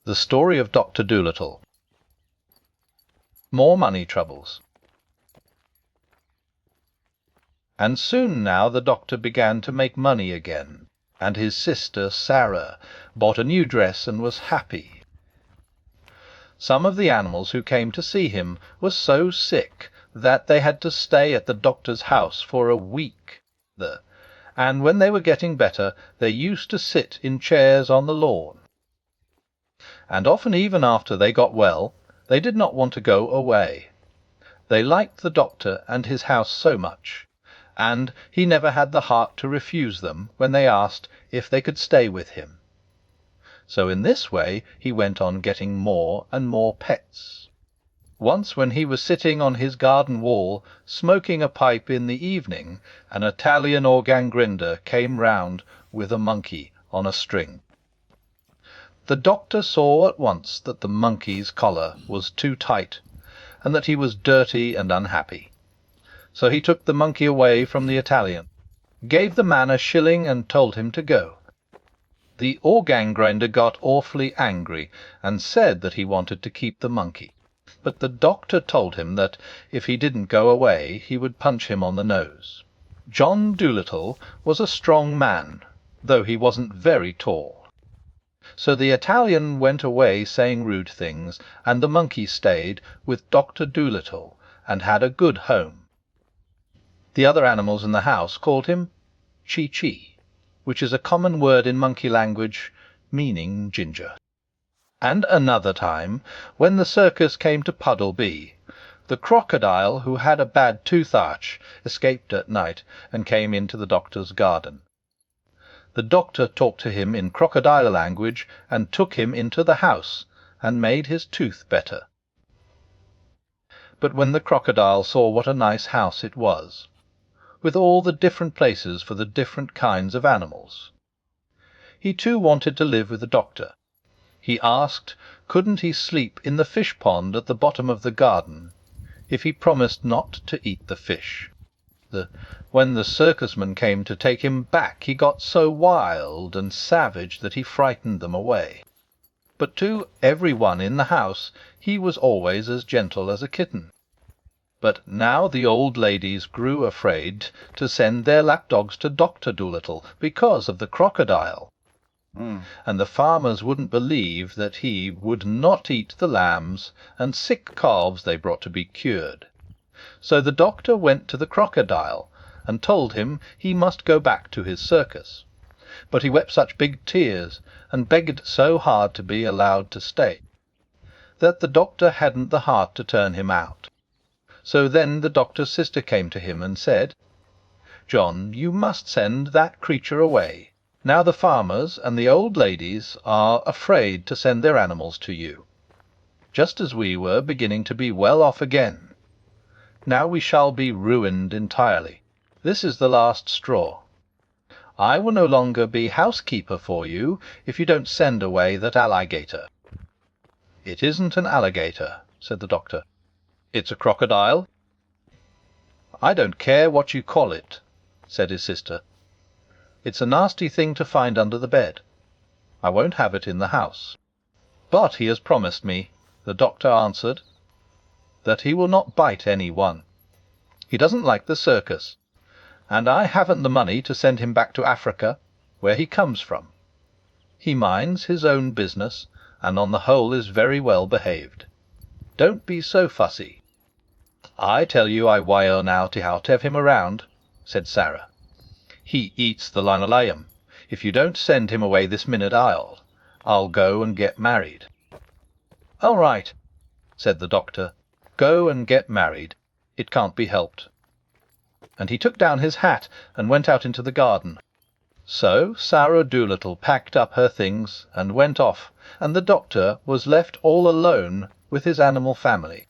The Story of Doctor Dolittle. More money troubles. And soon now the doctor began to make money again, and his sister Sarah bought a new dress and was happy. Some of the animals who came to see him were so sick that they had to stay at the doctor's house for a week, and when they were getting better they used to sit in chairs on the lawn. And often, even after they got well, they did not want to go away. They liked the doctor and his house so much, and he never had the heart to refuse them when they asked if they could stay with him. So in this way he went on getting more and more pets. Once, when he was sitting on his garden wall smoking a pipe in the evening, an Italian organ grinder came round with a monkey on a string. The doctor saw at once that the monkey's collar was too tight, and that he was dirty and unhappy. So he took the monkey away from the Italian, gave the man a shilling, and told him to go. The organ grinder got awfully angry, and said that he wanted to keep the monkey, but the doctor told him that if he didn't go away he would punch him on the nose. John Dolittle was a strong man, though he wasn't very tall. So the Italian went away saying rude things, and the monkey stayed with Doctor Dolittle and had a good home. The other animals in the house called him Chi-Chi, which is a common word in monkey language meaning ginger. And another time, when the circus came to Puddleby, the crocodile, who had a bad tooth-arch, escaped at night and came into the doctor's garden. The doctor talked to him in crocodile language and took him into the house and made his tooth better. But when the crocodile saw what a nice house it was, with all the different places for the different kinds of animals, he too wanted to live with the doctor. He asked, couldn't he sleep in the fish pond at the bottom of the garden, if he promised not to eat the fish. When the circusmen came to take him back, he got so wild and savage that he frightened them away. But to every one in the house he was always as gentle as a kitten. But now the old ladies grew afraid to send their lapdogs to Doctor Dolittle because of the crocodile. And the farmers wouldn't believe that he would not eat the lambs and sick calves they brought to be cured. So the doctor went to the crocodile and told him he must go back to his circus. But he wept such big tears and begged so hard to be allowed to stay, that the doctor hadn't the heart to turn him out. So then the doctor's sister came to him and said, "John, you must send that creature away. Now the farmers and the old ladies are afraid to send their animals to you, just as we were beginning to be well off again. Now we shall be ruined entirely. This is the last straw. I will no longer be housekeeper for you if you don't send away that alligator." "It isn't an alligator," said the doctor. "It's a crocodile." "I don't care what you call it," said his sister. "It's a nasty thing to find under the bed. I won't have it in the house." "But he has promised me," the doctor answered, "that he will not bite any one. He doesn't like the circus, and I haven't the money to send him back to Africa, where he comes from. He minds his own business, and on the whole is very well behaved. Don't be so fussy." "I tell you I wire now to have him around," said Sarah. "He eats the linoleum. If you don't send him away this minute, I'll go and get married." "All right," said the doctor. "Go and get married. It can't be helped." And he took down his hat and went out into the garden. So Sarah Dolittle packed up her things and went off, and the doctor was left all alone with his animal family.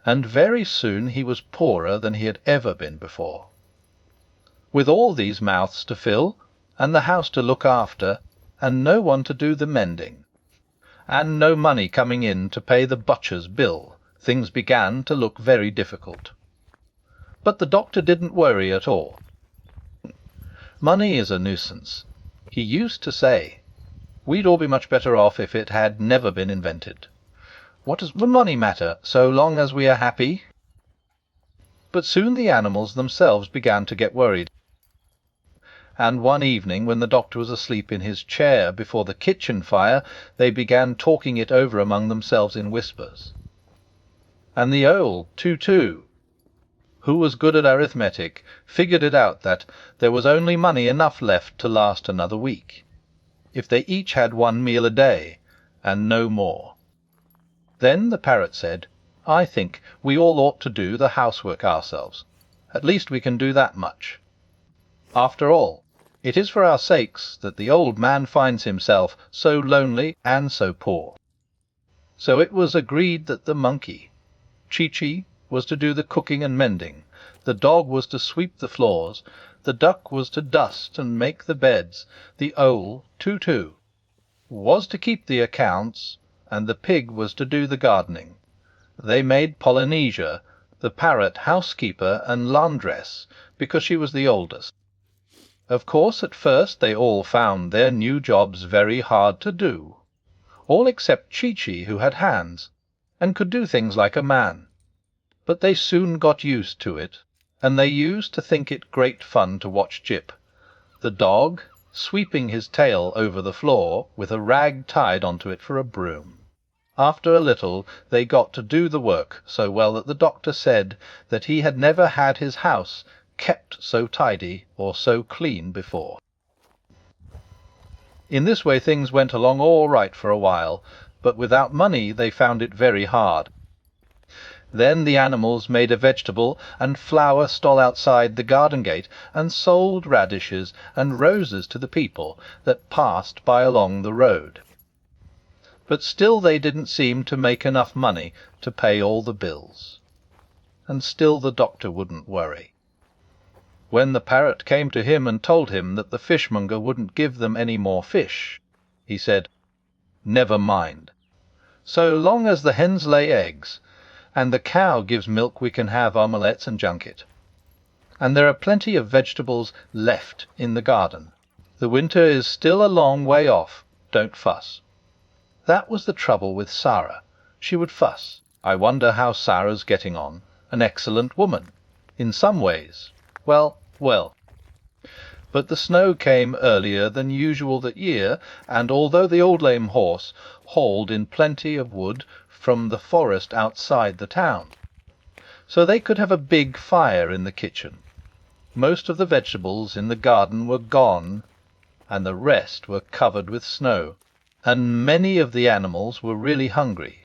And very soon he was poorer than he had ever been before. With all these mouths to fill, and the house to look after, and no one to do the mending, and no money coming in to pay the butcher's bill, things began to look very difficult. But the doctor didn't worry at all. Money is a nuisance, he used to say, We'd all be much better off if it had never been invented. What does the money matter, so long as we are happy?" But soon the animals themselves began to get worried, and one evening, when the doctor was asleep in his chair before the kitchen fire, they began talking it over among themselves in whispers. And the owl, Too, who was good at arithmetic, figured it out that there was only money enough left to last another week, if they each had 1 meal a day, and no more. Then the parrot said, "I think we all ought to do the housework ourselves. At least we can do that much. After all, it is for our sakes that the old man finds himself so lonely and so poor." So it was agreed that the monkey, Chi-Chi, was to do the cooking and mending, the dog was to sweep the floors, the duck was to dust and make the beds, the owl, Too, was to keep the accounts, and the pig was to do the gardening. They made Polynesia, the parrot, housekeeper and laundress, because she was the oldest. Of course, at first they all found their new jobs very hard to do, all except Chi-Chi, who had hands, and could do things like a man. But they soon got used to it, and they used to think it great fun to watch Jip, the dog, sweeping his tail over the floor with a rag tied onto it for a broom. After a little they got to do the work so well that the doctor said that he had never had his house kept so tidy or so clean before. In this way things went along all right for a while, but without money they found it very hard. Then the animals made a vegetable and flower stall outside the garden gate, and sold radishes and roses to the people that passed by along the road. But still they didn't seem to make enough money to pay all the bills. And still the doctor wouldn't worry. When the parrot came to him and told him that the fishmonger wouldn't give them any more fish, he said, "Never mind. So long as the hens lay eggs, and the cow gives milk, we can have omelettes and junket. And there are plenty of vegetables left in the garden. The winter is still a long way off. Don't fuss." That was the trouble with Sarah. She would fuss. I wonder how Sarah's getting on. An excellent woman, in some ways. Well. But the snow came earlier than usual that year, and although the old lame horse hauled in plenty of wood from the forest outside the town, so they could have a big fire in the kitchen, most of the vegetables in the garden were gone, and the rest were covered with snow, and many of the animals were really hungry.